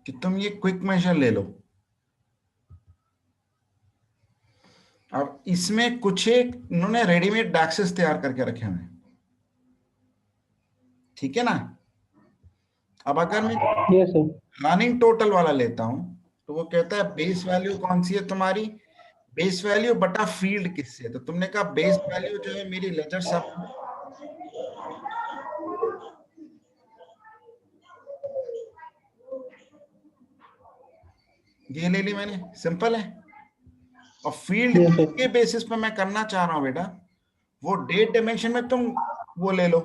कि तुम ये क्विक मेजर ले लो। अब इसमें कुछ एक इन्होंने रेडीमेड डैक्सेस तैयार करके रखे हुए हैं, ठीक है ना। अब अगर मैं यस सर। रनिंग टोटल वाला लेता हूं तो वो कहता है बेस वैल्यू कौन सी है तुम्हारी, बेस वैल्यू बटा फील्ड किससे है। तो तुमने कहा बेस वैल्यू जो है मेरी लेजर सब ये ले ली मैंने, सिंपल है। और फील्ड यस सर। किसके बेसिस पे मैं करना चाह रहा हूं बेटा, वो डेट डायमेंशन में तुम वो ले लो,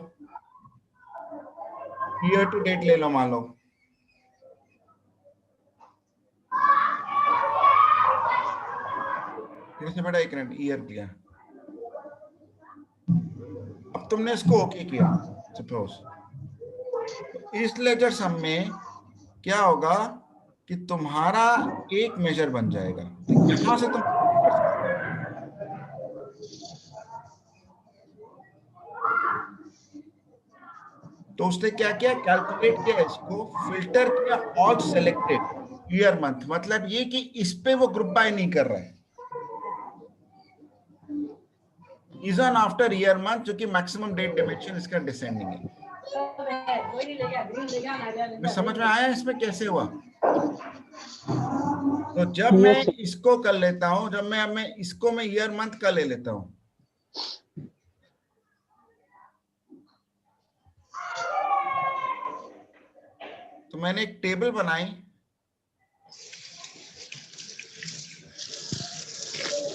ईयर टू डेट ले लो मान लो। जैसे बेटा एक मिनट ईयर किया, अब तुमने इसको ओके किया सपोज, तो इस लेजर सम में क्या होगा कि तुम्हारा एक मेजर बन जाएगा, तो यहां से तुम कर सकते हो। तो उसने क्या किया, कैलकुलेट किया, इसको फिल्टर किया ऑल सेलेक्टेड ईयर मंथ, मतलब ये कि इस पे वो ग्रुप बाय नहीं कर रहा है, is on after year month, जो कि मैक्सिमम डेट डायमेंशन इसका डिसेंडिंग है। मैं समझ में आया इसमें कैसे हुआ। तो जब मैं यस सर। इसको कर लेता हूं, जब मैं इसको मैं ईयर मंथ का ले लेता हूं, तो मैंने एक टेबल बनाई,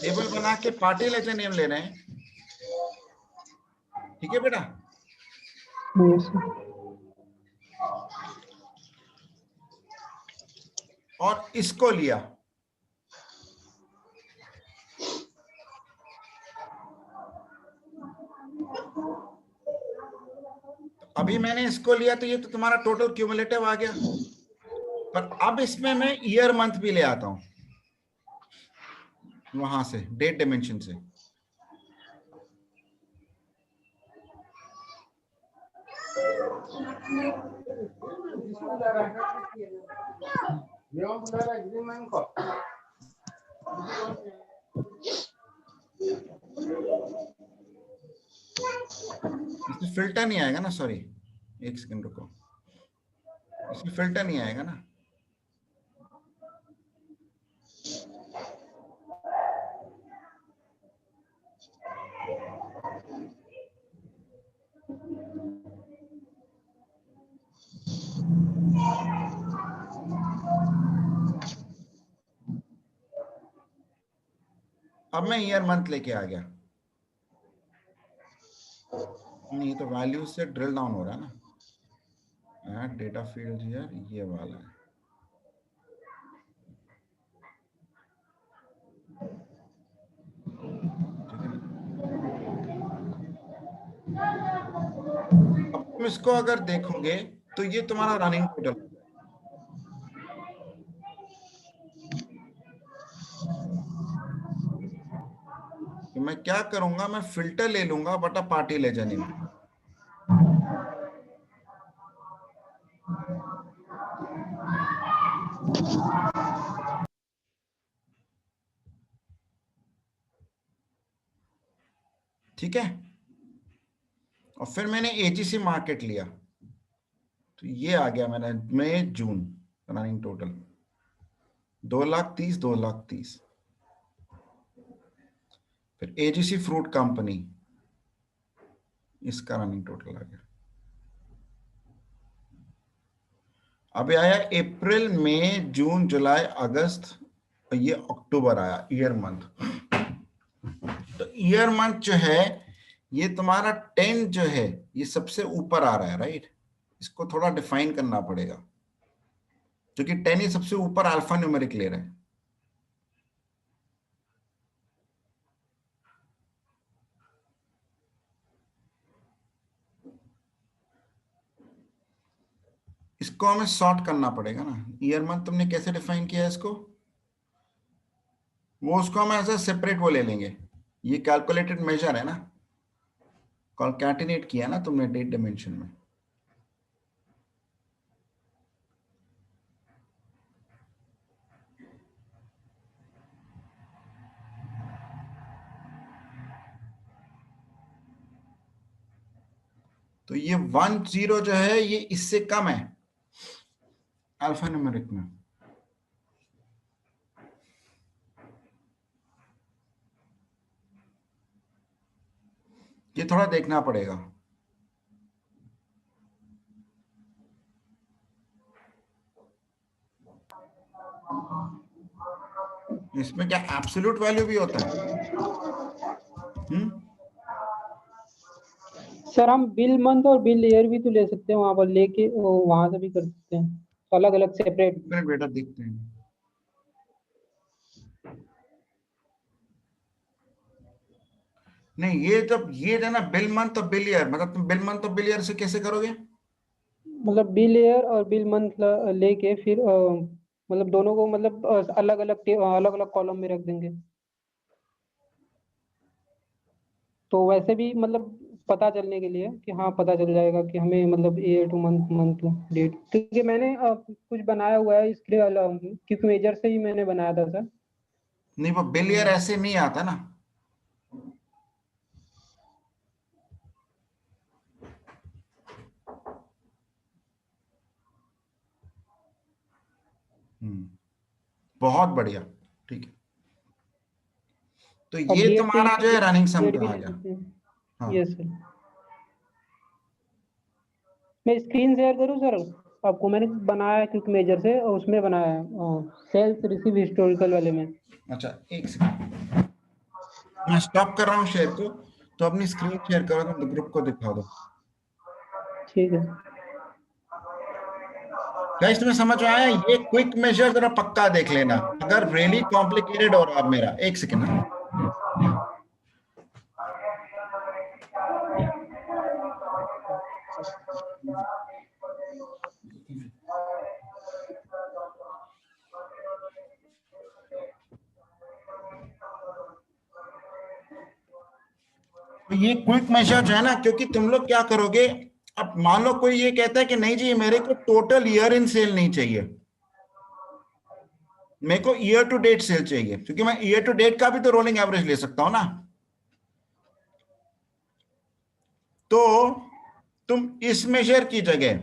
टेबल बना के पार्टी लेजर नेम ले रहे हैं, ठीक है बेटा। Yes sir. और इसको लिया, अभी मैंने इसको लिया तो ये तो तुम्हारा टोटल क्यूमुलेटिव आ गया, पर अब इसमें मैं ईयर मंथ भी ले आता हूं वहां से डेट डायमेंशन से। इसमें फिल्टर नहीं आएगा ना, सॉरी एक सेकंड रुको, इसमें फिल्टर नहीं आएगा ना। अब मैं ईयर मंथ लेके आ गया, नहीं तो वैल्यू से ड्रिल डाउन हो रहा है ना, ऐड डेटा फील्ड यार ये वाला है। ठीक है ना, अब तुम इसको अगर देखोगे तो ये तुम्हारा रनिंग टोटल, तो मैं क्या करूंगा, मैं फिल्टर ले लूंगा बटा पार्टी ले जाने में। ठीक है, और फिर मैंने एजीसी मार्केट लिया, तो ये आ गया मैंने मई जून रनिंग टोटल 2,30,000 2,30,000। फिर एजीसी फ्रूट कंपनी, इसका रनिंग टोटल आ गया। अभी आया अप्रैल मई जून जुलाई अगस्त, और ये अक्टूबर आया ईयर मंथ। तो ईयर मंथ जो है ये तुम्हारा 10 जो है ये सबसे ऊपर आ रहा है, राइट। इसको थोड़ा डिफाइन करना पड़ेगा, क्योंकि 10 ये सबसे ऊपर अल्फा न्यूमेरिक ले रहा है। इसको हमें सॉर्ट करना पड़ेगा ना। ईयर मंथ तुमने कैसे डिफाइन किया है इसको, वो उसको हम ऐसा सेपरेट वो ले लेंगे, ये कैलकुलेटेड मेजर है ना, कॉन्कैटिनेट किया ना तुमने डेट डायमेंशन में। तो ये 10 जो है ये इससे कम है अल्फा न्यूमेरिक में। ये थोड़ा देखना पड़ेगा। इसमें क्या एब्सोल्यूट वैल्यू भी होता है? सर हम बिल मंथ और बिल ईयर भी तो ले सकते हैं, वहां पर लेके वहां से भी कर सकते हैं, अलग अलग सेपरेट। बेटा देखते हैं। नहीं, ये जब ये है ना बिल मंथ और बिल ईयर, मतलब तुम बिल मंथ और बिल ईयर से कैसे करोगे? मतलब बिल ईयर और बिल मंथ लेके फिर मतलब दोनों को मतलब अलग अलग कॉलम में रख देंगे, तो वैसे भी मतलब पता चलने के लिए कि हाँ पता चल जाएगा कि हमें मतलब year to month, month to date. क्योंकि मैंने कुछ बनाया हुआ है इसके लिए, क्योंकि मेजर से ही मैंने बनाया था सर। नहीं, वो बिल ईयर ऐसे नहीं आता ना। बहुत बढ़िया। ठीक है, तो और ये डेट चाहिए तुम्हारा तो जो है रनिंग सम डेट का भी आ ले गया। सकते हैं। हाँ, यस सर। मैं स्क्रीन शेयर करूँ सर आपको? मैंने बनाया है क्योंकि मेजर से, और उसमें बनाया है सेल्स रिसीव हिस्टोरिकल वाले में। अच्छा एक सेकंड, मैं स्टॉप कर रहा हूँ शेयर को। तो अपनी स्क्रीन शेयर करो, तुम ग्रुप को दिखा दो। ठीक है। गाइस तुम्हें समझ में आया? ये क्विक मेजर जरा पक्का देख लेना, अगर रियली कॉम्प्लिकेटेड हो रहा है मेरा। एक सेकंड ना। तो ये क्विक मेजर जो है ना, क्योंकि तुम लोग क्या करोगे, अब मान लो कोई ये कहता है कि नहीं जी मेरे को टोटल ईयर इन सेल नहीं चाहिए, मेरे को ईयर टू डेट सेल चाहिए, क्योंकि मैं ईयर टू डेट का भी तो रोलिंग एवरेज ले सकता हूं ना। तो तुम इस मेजर की जगह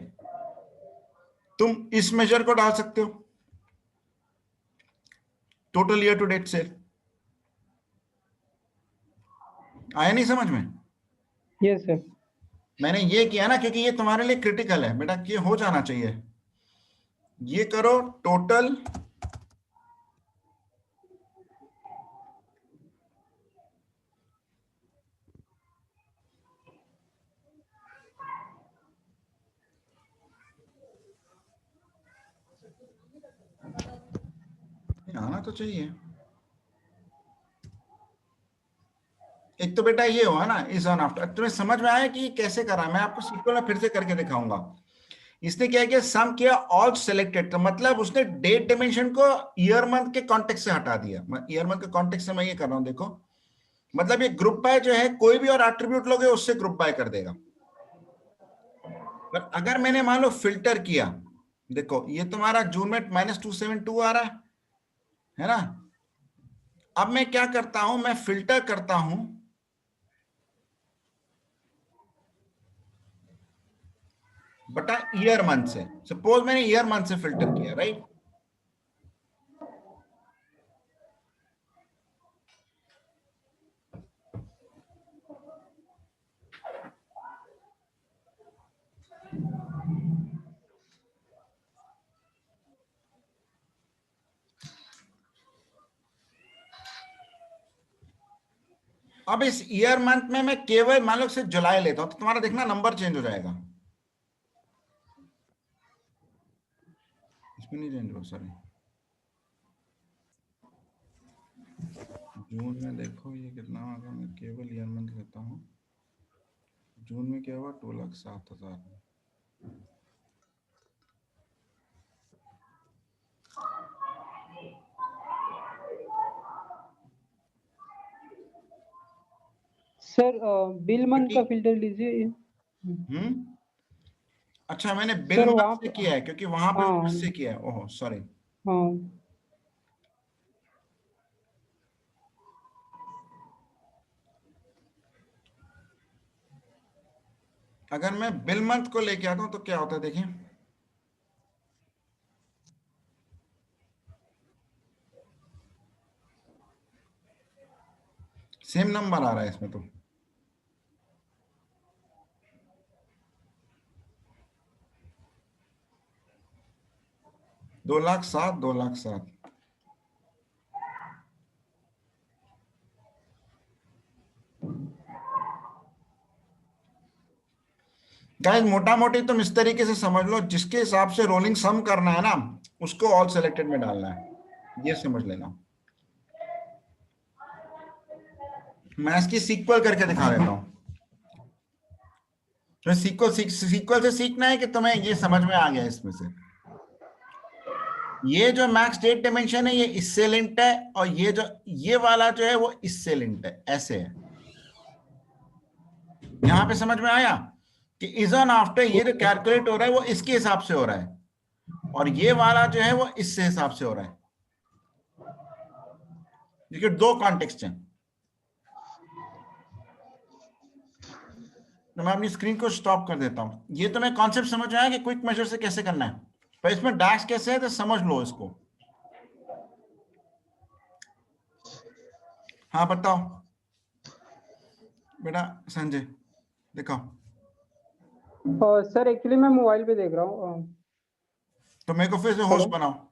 तुम इस मेजर को डाल सकते हो, total year to date sale. आया नहीं समझ में? Yes sir. मैंने ये किया ना क्योंकि ये तुम्हारे लिए क्रिटिकल है बेटा, ये हो जाना चाहिए। ये करो टोटल आना तो चाहिए। एक तो बेटा ये हुआ ना इज ऑन आफ्टर, तुम्हें समझ में आया कि कैसे करा? मैं आपको सीक्वल में फिर से करके दिखाऊंगा। इसने क्या किया, सम किया ऑल सिलेक्टेड, तो मतलब उसने डेट डिमेंशन को ईयर मंथ के कॉन्टेक्स्ट से हटा दिया। ईयर मंथ के कॉन्टेक्स्ट से मैं ये कर रहा हूं, देखो मतलब ये ग्रुप बाय जो है, कोई भी और एट्रीब्यूट लोगे उससे ग्रुप बाय कर देगा। पर अगर मैंने मान लो फिल्टर किया, देखो ये तुम्हारा जून में -272 आ रहा है ना। अब मैं क्या करता हूं, मैं फिल्टर करता हूं बटा ईयर मंथ से। सपोज मैंने ईयर मंथ से फिल्टर किया, राइट। अब इस ईयर मंथ में मैं केवल मान लो सिर्फ जुलाई लेता हूं, तो तुम्हारा देखना नंबर चेंज हो जाएगा। इसमें नहीं चेंज हुआ, सॉरी। जून में देखो ये कितना आ गया, मैं केवल ईयर मंथ लेता हूँ। जून में क्या हुआ, 2,07,000। सर बिल मंथ क्योंकि का फिल्टर लीजिए। अच्छा मैंने बिल सर मंथ वहाँ से पे, किया है क्योंकि वहां पे हाँ उससे किया है, ओह सॉरी। हाँ। अगर मैं बिल मंथ को लेके आता हूं तो क्या होता है, देखिए सेम नंबर आ रहा है इसमें तो। दो लाख सात, 2,07,000। गाइस मोटा मोटी तुम इस तरीके से समझ लो, जिसके हिसाब से रोलिंग सम करना है ना, उसको ऑल सेलेक्टेड में डालना है, ये समझ लेना। मैं इसकी सीक्वल करके दिखा देता हूं। तो सीक्वल से सीखना है कि तुम्हें ये समझ में आ गया इसमें से। ये जो मैक्स डेट डायमेंशन है ये इससे लिंक्ड है, और ये वाला जो है वो इससे लिंक्ड है, ऐसे है। यहां पे समझ में आया कि इज ऑन आफ्टर ये जो कैलकुलेट हो रहा है वो इसके हिसाब से हो रहा है, और ये वाला जो है वो इससे हिसाब से हो रहा है। देखिए दो कॉन्टेक्स्ट हैं। तो मैं अपनी स्क्रीन को स्टॉप कर देता हूं। ये तो मैं कॉन्सेप्ट समझ में आया कि क्विक मेजर से कैसे करना है, पर इसमें डैश कैसे है तो समझ लो इसको। हाँ बताओ बेटा संजय, दिखाओ। सर एक्चुअली मैं मोबाइल पे देख रहा हूँ। तो मेरे को फिर से होस्ट हेलो। बनाओ।